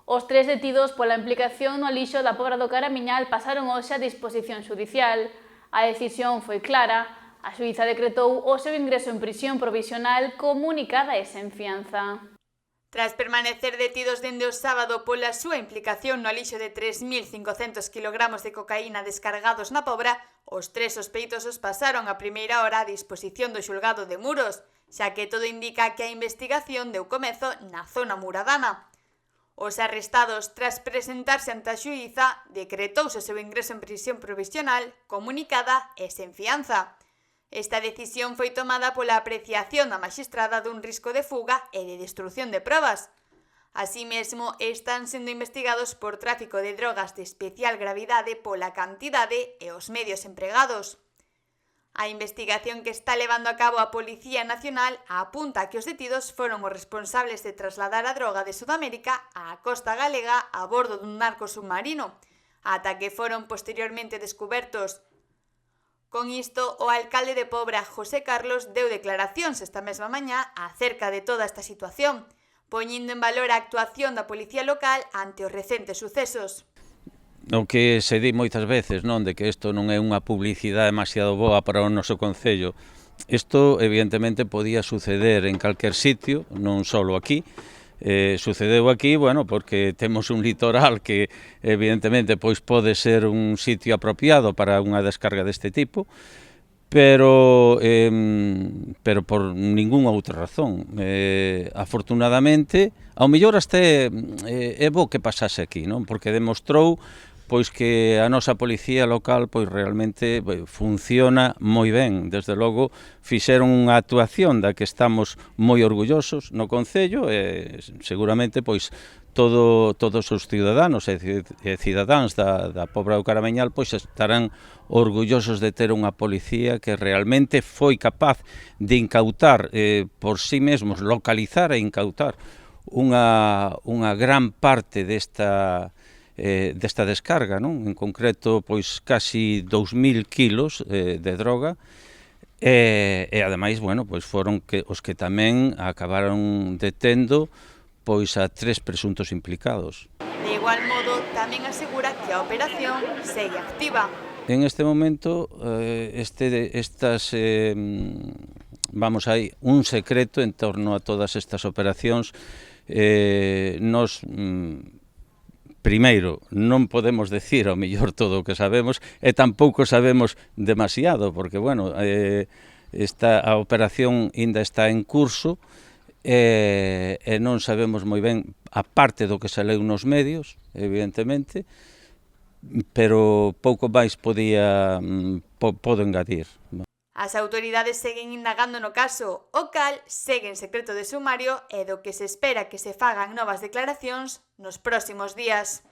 Os 3 detidos pola implicación no lixo da Pobra do Caramiñal pasaron hoxe a disposición xudicial. A decisión foi clara. A xuíza decretou o seu ingreso en prisión provisional comunicada e sen fianza. Tras permanecer detidos dende o sábado pola súa implicación no lixo de 3.500 kg de cocaína descargados na Pobra, os 3 sospeitosos pasaron a primeira hora a disposición do xulgado de Muros, xa que todo indica que a investigación deu comezo na zona muradana. Os arrestados, tras presentarse ante a xuíza, decretouse o seu ingreso en prisión provisional, comunicada e sen fianza. Esta decisión foi tomada pola apreciación da maxistrada dun risco de fuga e de destrución de probas. Así mesmo, están sendo investigados por tráfico de drogas de especial gravidade pola cantidade e os medios empregados. A investigación que está levando a cabo a Policía Nacional apunta que os detidos foron os responsables de trasladar a droga de Sudamérica á costa galega a bordo dun narco submarino, ata que foron posteriormente descubertos. Con isto, o alcalde de Pobra, José Carlos, deu declaracións esta mesma mañá acerca de toda esta situación, poñendo en valor a actuación da policía local ante os recentes sucesos. O que se di moitas veces, non, de que isto non é unha publicidade demasiado boa para o noso concello. Isto, evidentemente, podía suceder en calquer sitio, non só aquí. Sucedeu aquí, bueno, porque temos un litoral que evidentemente pois pode ser un sitio apropiado para unha descarga deste tipo, pero por ningunha outra razón. Afortunadamente, ao mellor hasta é bo que pasase aquí, non? Porque demostrou pois que a nosa policía local pois realmente funciona moi ben. Desde logo fixeron unha actuación da que estamos moi orgullosos no concello e seguramente pois todos os ciudadanos e cidadáns da Pobra do Caramiñal pois estarán orgullosos de ter unha policía que realmente foi capaz de incautar por sí mesmos, localizar e incautar unha gran parte desta descarga, non? En concreto, pois, casi 2.000 kilos de droga e ademais, bueno, pois foron os que tamén acabaron detendo pois a 3 presuntos implicados. De igual modo, tamén asegura que a operación segue activa. En este momento, hai un secreto en torno a todas estas operacións. Nos primeiro, non podemos decir ao mellor todo o que sabemos e tampouco sabemos demasiado, porque, bueno, a operación ainda está en curso e non sabemos moi ben, a parte do que se leu nos medios, evidentemente, pero pouco máis podo engadir. As autoridades seguen indagando no caso, o cal segue en secreto de sumario e do que se espera que se fagan novas declaracións nos próximos días.